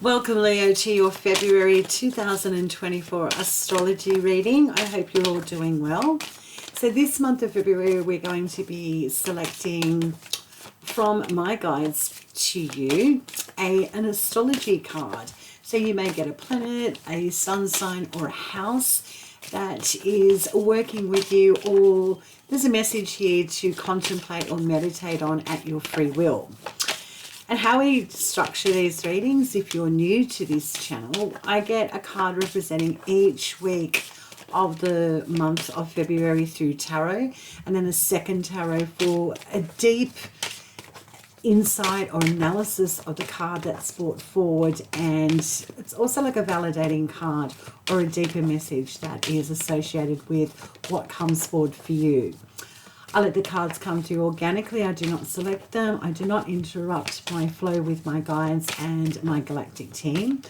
Welcome, Leo, to your February 2024 astrology reading. I hope you're all doing well. So this month of February, we're going to be selecting from my guides to you an astrology card. So you may get a planet, a sun sign, or a house that is working with you, or there's a message here to contemplate or meditate on at your free will. And how we structure these readings, if you're new to this channel, I get a card representing each week of the month of February through tarot, and then a second tarot for a deep insight or analysis of the card that's brought forward. And it's also like a validating card or a deeper message that is associated with what comes forward for you. I let the cards come through organically. I do not select them. I do not interrupt my flow with my guides and my galactic team.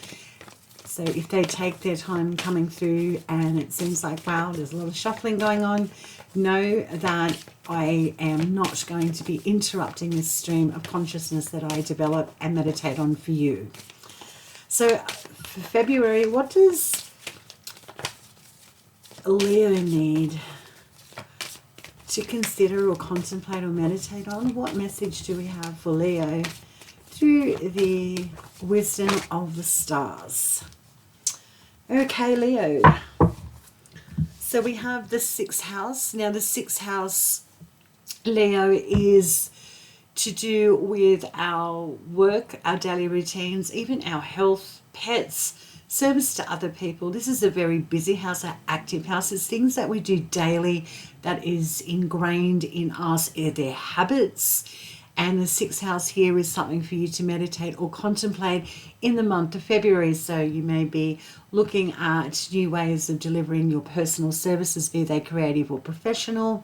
So if they take their time coming through and it seems like, wow, there's a lot of shuffling going on, know that I am not going to be interrupting this stream of consciousness that I develop and meditate on for you. So for February, what does Leo need to consider or contemplate or meditate on? What message do we have for Leo through the wisdom of the stars? Okay, Leo. So we have the sixth house. Now the sixth house, Leo, is to do with our work, our daily routines, even our health, pets, service to other people. This is a very busy house, an active house. It's things that we do daily that is ingrained in us, their habits. And the sixth house here is something for you to meditate or contemplate in the month of February. So you may be looking at new ways of delivering your personal services, be they creative or professional,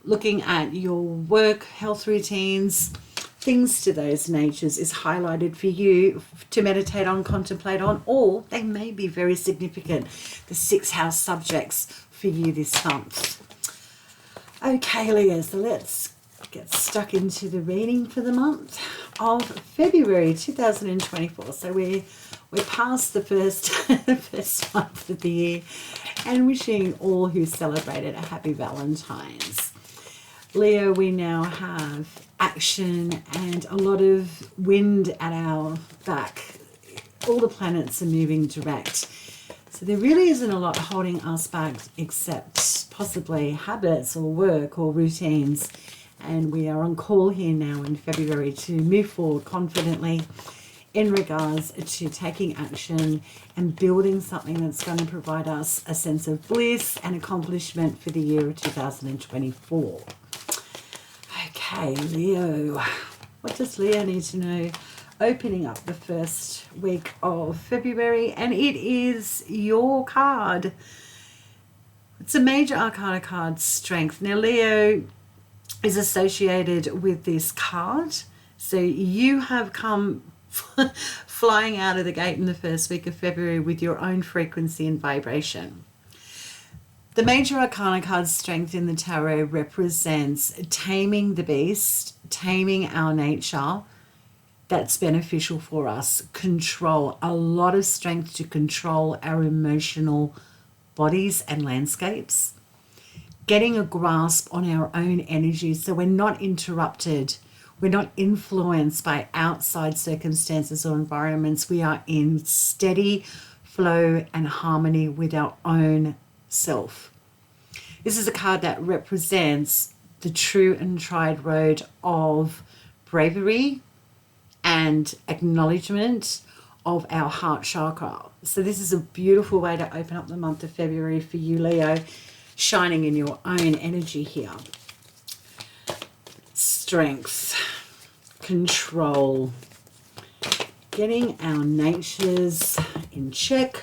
looking at your work, health routines, things to those natures is highlighted for you to meditate on, contemplate on, or they may be very significant, the sixth house subjects for you this month. Okay, Leo, so let's get stuck into the reading for the month of February 2024. So we're past the first first month of the year, and wishing all who celebrated a happy Valentine's. Leo, we now have action and a lot of wind at our back. All the planets are moving direct. So there really isn't a lot holding us back except possibly habits or work or routines. And we are on call here now in February to move forward confidently in regards to taking action and building something that's going to provide us a sense of bliss and accomplishment for the year of 2024. Okay, Leo. What does Leo need to know? Opening up the first week of February, and it is your card. It's a major arcana card, Strength. Now, Leo is associated with this card. So you have come flying out of the gate in the first week of February with your own frequency and vibration. The major arcana card, Strength, in the tarot represents taming the beast, taming our nature that's beneficial for us, control, a lot of strength to control our emotional bodies and landscapes, getting a grasp on our own energy so we're not interrupted, we're not influenced by outside circumstances or environments. We are in steady flow and harmony with our own self. This is a card that represents the true and tried road of bravery and acknowledgement of our heart chakra. So this is a beautiful way to open up the month of February for you, Leo, shining in your own energy here. Strength, control, getting our natures in check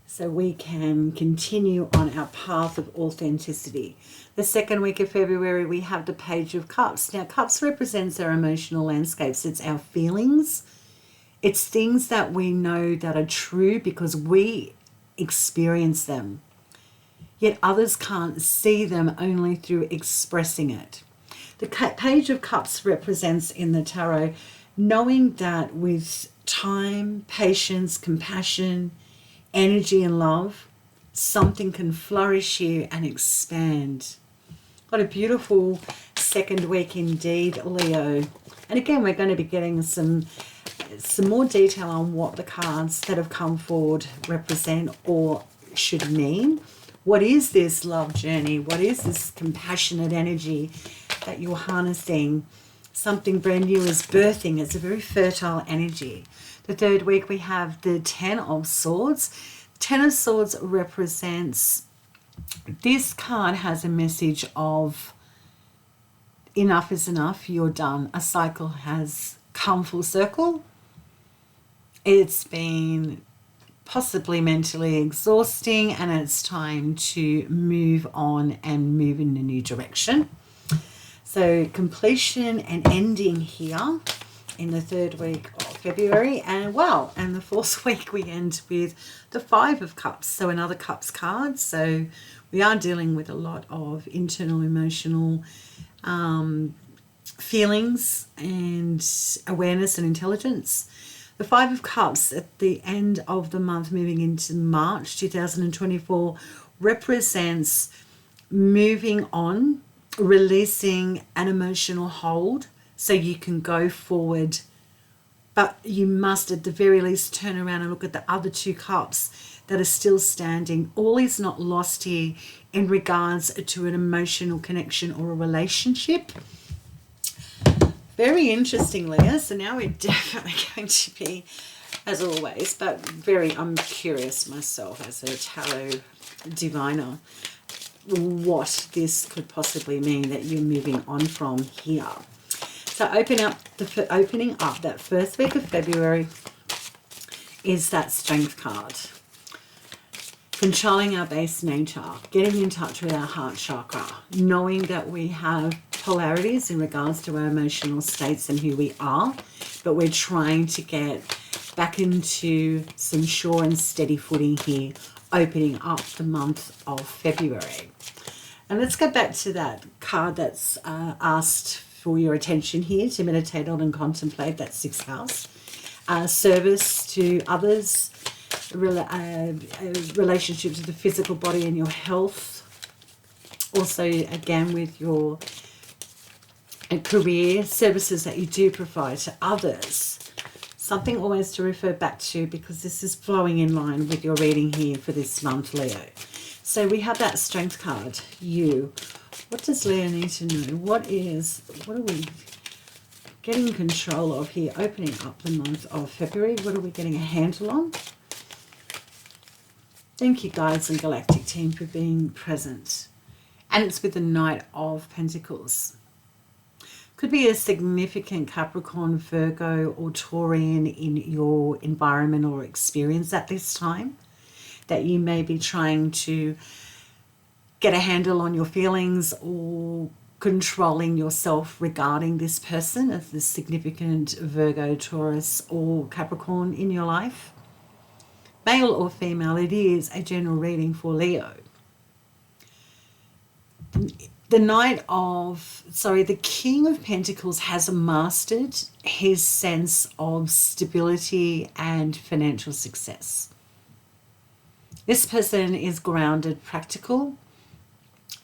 so we can continue on our path of authenticity. The second week of February, we have the Page of Cups. Now, Cups represents our emotional landscapes. It's our feelings. It's things that we know that are true because we experience them. Yet others can't see them only through expressing it. The Page of Cups represents in the tarot knowing that with time, patience, compassion, energy and love, something can flourish here and expand. What a beautiful second week indeed, Leo. And again, we're going to be getting some more detail on what the cards that have come forward represent or should mean. What is this love journey? What is this compassionate energy that you're harnessing? Something brand new is birthing. It's a very fertile energy. The third week we have the Ten of Swords. Ten of Swords represents, this card has a message of enough is enough, you're done. A cycle has come full circle. It's been possibly mentally exhausting and it's time to move on and move in a new direction. So completion and ending here in the third week of February. And wow, and the fourth week we end with the Five of Cups. So another Cups card. So we are dealing with a lot of internal emotional feelings and awareness and intelligence. The Five of Cups at the end of the month, moving into March 2024, represents moving on, releasing an emotional hold so you can go forward. But you must at the very least turn around and look at the other two cups that are still standing. All is not lost here in regards to an emotional connection or a relationship. Very interesting, Leah. So now we're definitely going to be, as always, but I'm curious myself as a tarot diviner, what this could possibly mean that you're moving on from here. So opening up that first week of February is that Strength card. Controlling our base nature, getting in touch with our heart chakra, knowing that we have polarities in regards to our emotional states and who we are, but we're trying to get back into some sure and steady footing here, opening up the month of February. And let's go back to that card that's asked for your attention here to meditate on and contemplate, that sixth house. Service to others, relationships with the physical body and your health. Also, again, with your career, services that you do provide to others. Something always to refer back to, because this is flowing in line with your reading here for this month, Leo. So we have that Strength card, you. What does Leo need to know? What are we getting control of here, opening up the month of February? What are we getting a handle on? Thank you, guides and galactic team, for being present. And it's with the Knight of Pentacles. Could be a significant Capricorn, Virgo or Taurian in your environment or experience at this time, that you may be trying to get a handle on your feelings or controlling yourself regarding this person as the significant Virgo, Taurus or Capricorn in your life. Male or female, it is a general reading for Leo. The King of Pentacles has mastered his sense of stability and financial success. This person is grounded, practical,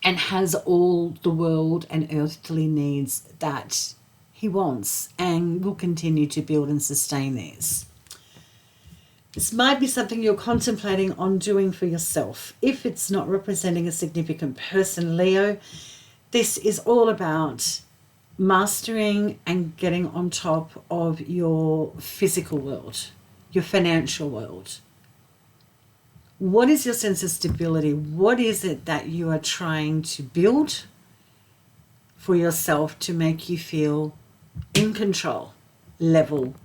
and has all the world and earthly needs that he wants and will continue to build and sustain these. This might be something you're contemplating on doing for yourself. If it's not representing a significant person, Leo, this is all about mastering and getting on top of your physical world, your financial world. What is your sense of stability? What is it that you are trying to build for yourself to make you feel in control, level,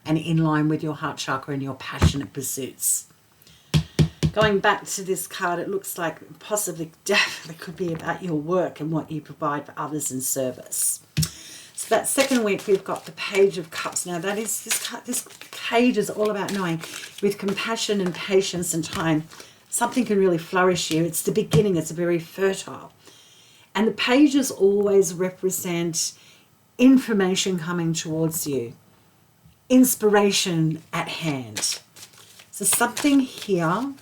and in line with your heart chakra and your passionate pursuits? Going back to this card, it looks like possibly, definitely could be about your work and what you provide for others in service. So that second week, we've got the Page of Cups. Now, that is this page is all about knowing with compassion and patience and time, something can really flourish here. It's the beginning. It's very fertile. And the pages always represent information coming towards you. inspiration at hand. So something here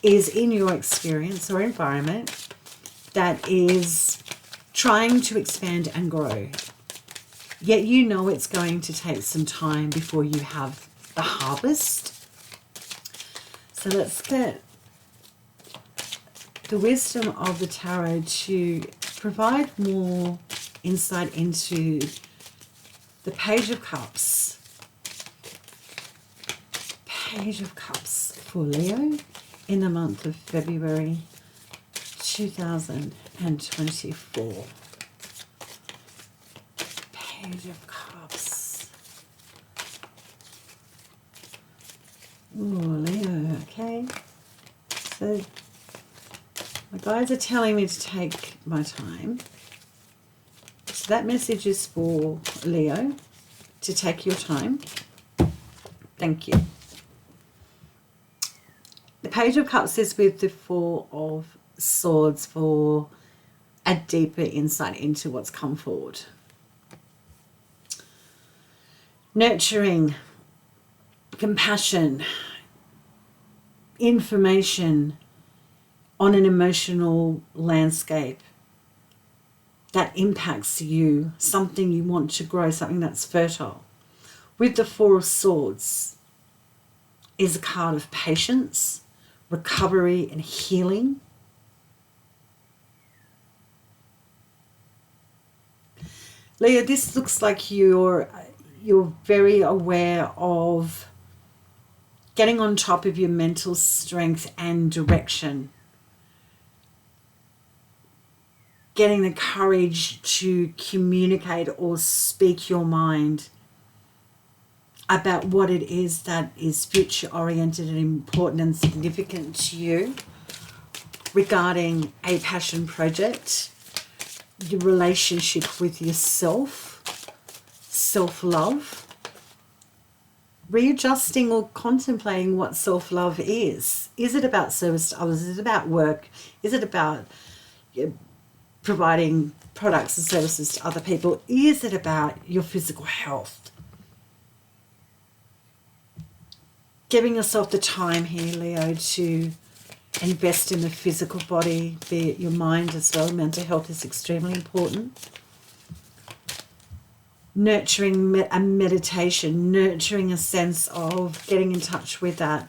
is in your experience or environment that is trying to expand and grow. Yet you know it's going to take some time before you have the harvest. So let's get the wisdom of the tarot to provide more insight into the Page of Cups. Page of Cups for Leo in the month of February 2024. Page of Cups. Oh, Leo, okay. So my guides are telling me to take my time. So that message is for Leo, to take your time. Thank you. The Page of Cups is with the Four of Swords for a deeper insight into what's come forward. Nurturing, compassion, information on an emotional landscape that impacts you, something you want to grow, something that's fertile. With the Four of Swords is a card of patience, recovery and healing. Leo, this looks like you're very aware of getting on top of your mental strength and direction. Getting the courage to communicate or speak your mind about what it is that is future oriented and important and significant to you regarding a passion project, your relationship with yourself, self-love, readjusting or contemplating what self-love is. Is it about service to others? Is it about work? Is it about providing products and services to other people? Is it about your physical health? Giving yourself the time here, Leo, to invest in the physical body, be it your mind as well. Mental health is extremely important. Nurturing a meditation, nurturing a sense of getting in touch with that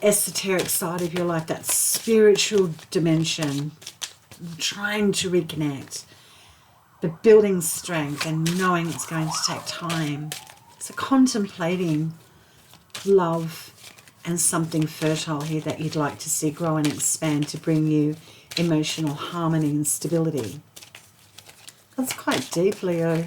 esoteric side of your life, that spiritual dimension, trying to reconnect, but building strength and knowing it's going to take time. So contemplating love and something fertile here that you'd like to see grow and expand to bring you emotional harmony and stability. That's quite deep, Leo,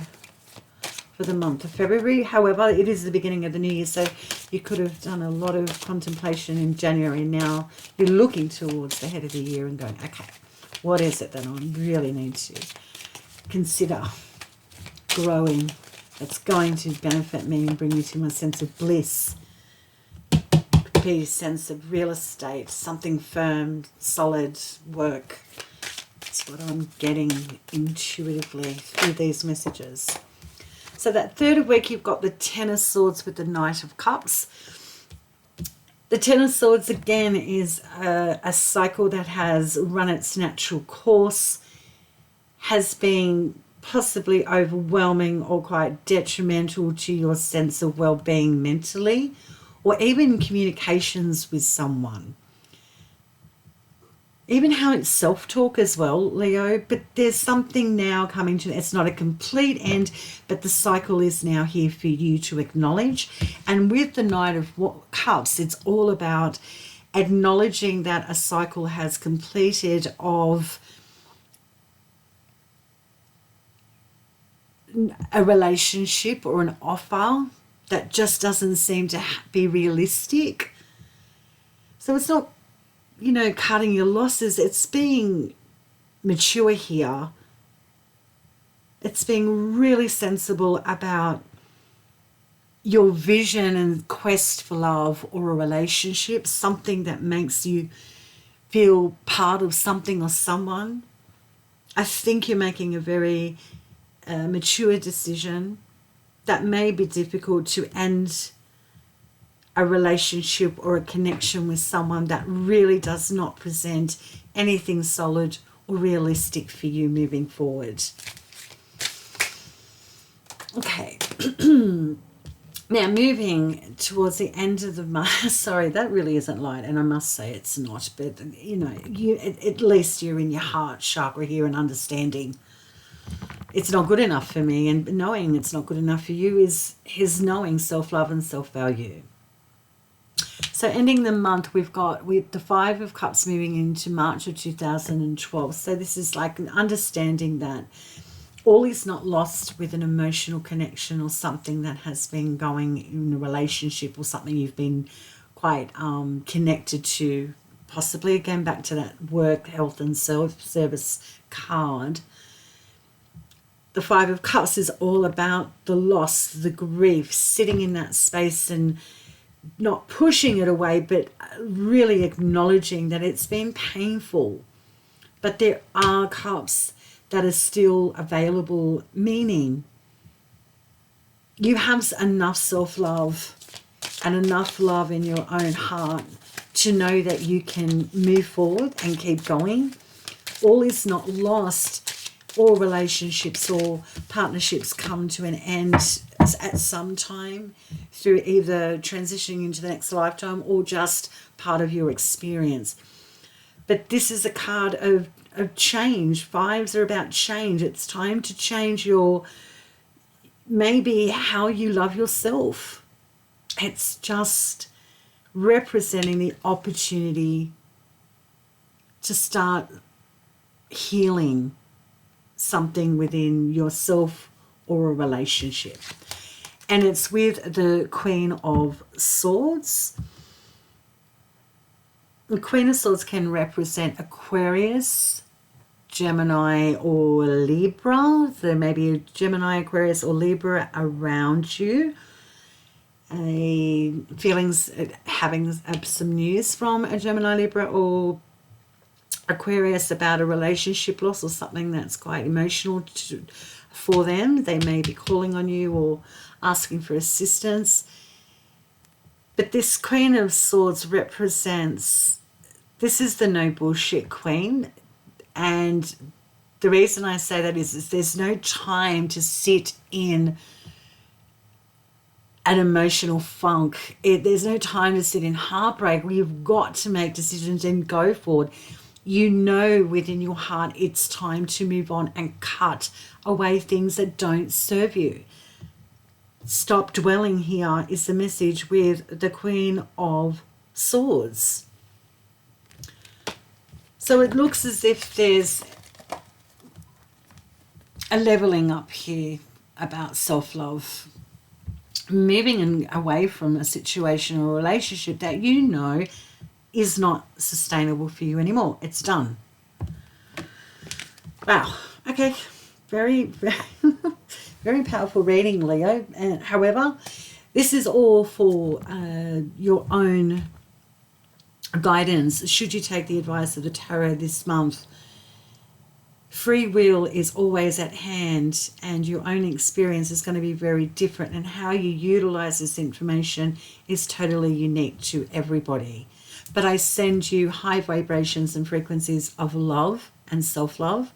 for the month of February. However, it is the beginning of the new year, so you could have done a lot of contemplation in January. Now you're looking towards the head of the year and going, okay, what is it that I really need to consider growing that's going to benefit me and bring me to my sense of bliss, peace, sense of real estate, something firm, solid work. That's what I'm getting intuitively through these messages. So that third week, you've got the Ten of Swords with the Knight of Cups. The Ten of Swords, again, is a cycle that has run its natural course, has been possibly overwhelming or quite detrimental to your sense of well-being mentally, or even communications with someone. Even how it's self-talk as well, Leo, but there's something now coming to, it's not a complete end, but the cycle is now here for you to acknowledge. And with the Knight of Cups, it's all about acknowledging that a cycle has completed of a relationship or an offer that just doesn't seem to be realistic. So it's not, cutting your losses. It's being mature here. It's being really sensible about your vision and quest for love or a relationship, something that makes you feel part of something or someone. I think you're making a very mature decision. that may be difficult to end a relationship or a connection with someone that really does not present anything solid or realistic for you moving forward. Okay. Now, moving towards the end of the month, sorry, that really isn't light, and I must say it's not, but, you know, at least you're in your heart chakra here and understanding it's not good enough for me, and knowing it's not good enough for you is his knowing self-love and self-value. So ending the month, we've got with the Five of Cups moving into March of 2012. So this is like an understanding that all is not lost with an emotional connection or something that has been going in a relationship or something you've been quite connected to. Possibly again back to that work, health and self-service card. The Five of Cups is all about the loss, the grief, sitting in that space and not pushing it away, but really acknowledging that it's been painful. But there are cups that are still available, meaning you have enough self-love and enough love in your own heart to know that you can move forward and keep going. All is not lost. All relationships or partnerships come to an end at some time through either transitioning into the next lifetime or just part of your experience. But this is a card of change. Fives are about change. It's time to change maybe how you love yourself. It's just representing the opportunity to start healing something within yourself or a relationship. And it's with the Queen of Swords. The Queen of Swords can represent Aquarius, Gemini or Libra. There may be a Gemini, Aquarius or Libra around you. Feelings having some news from a Gemini, Libra or Aquarius about a relationship loss or something that's quite emotional for them. They may be calling on you or asking for assistance. But this Queen of Swords represents, this is the no bullshit queen. And the reason I say that is there's no time to sit in an emotional funk. There's no time to sit in heartbreak. You've got to make decisions and go forward. You know within your heart it's time to move on and cut away things that don't serve you. Stop dwelling here is the message with the Queen of Swords. So it looks as if there's a leveling up here about self-love. Moving away from a situation or relationship that you know is not sustainable for you anymore. It's done. Wow. Okay. Very, very, very powerful reading, Leo. However, this is all for your own guidance. Should you take the advice of the tarot this month, free will is always at hand and your own experience is going to be very different, and how you utilize this information is totally unique to everybody. But I send you high vibrations and frequencies of love and self-love.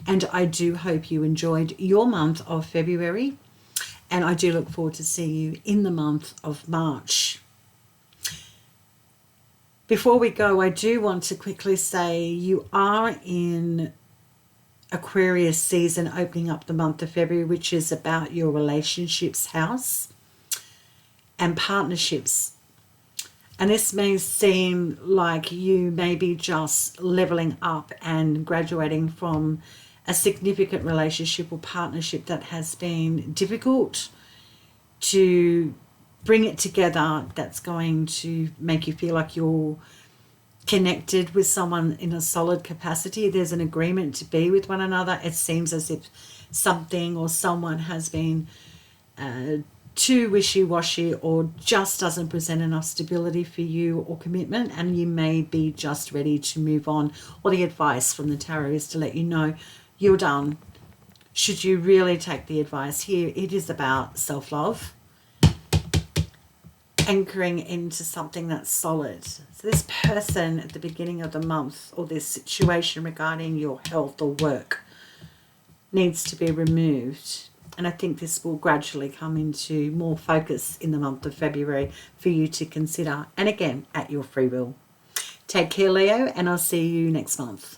And I do hope you enjoyed your month of February. And I do look forward to seeing you in the month of March. Before we go, I do want to quickly say you are in Aquarius season opening up the month of February, which is about your relationships house and partnerships. And this may seem like you may be just leveling up and graduating from a significant relationship or partnership that has been difficult to bring it together, that's going to make you feel like you're connected with someone in a solid capacity. There's an agreement to be with one another. It seems as if something or someone has been too wishy-washy or just doesn't present enough stability for you or commitment, and you may be just ready to move on. Or the advice from the tarot is to let you know you're done. should you really take the advice here, it is about self-love, anchoring into something that's solid. So this person at the beginning of the month, or this situation regarding your health or work, needs to be removed. And I think this will gradually come into more focus in the month of February for you to consider. And again, at your free will. Take care, Leo, and I'll see you next month.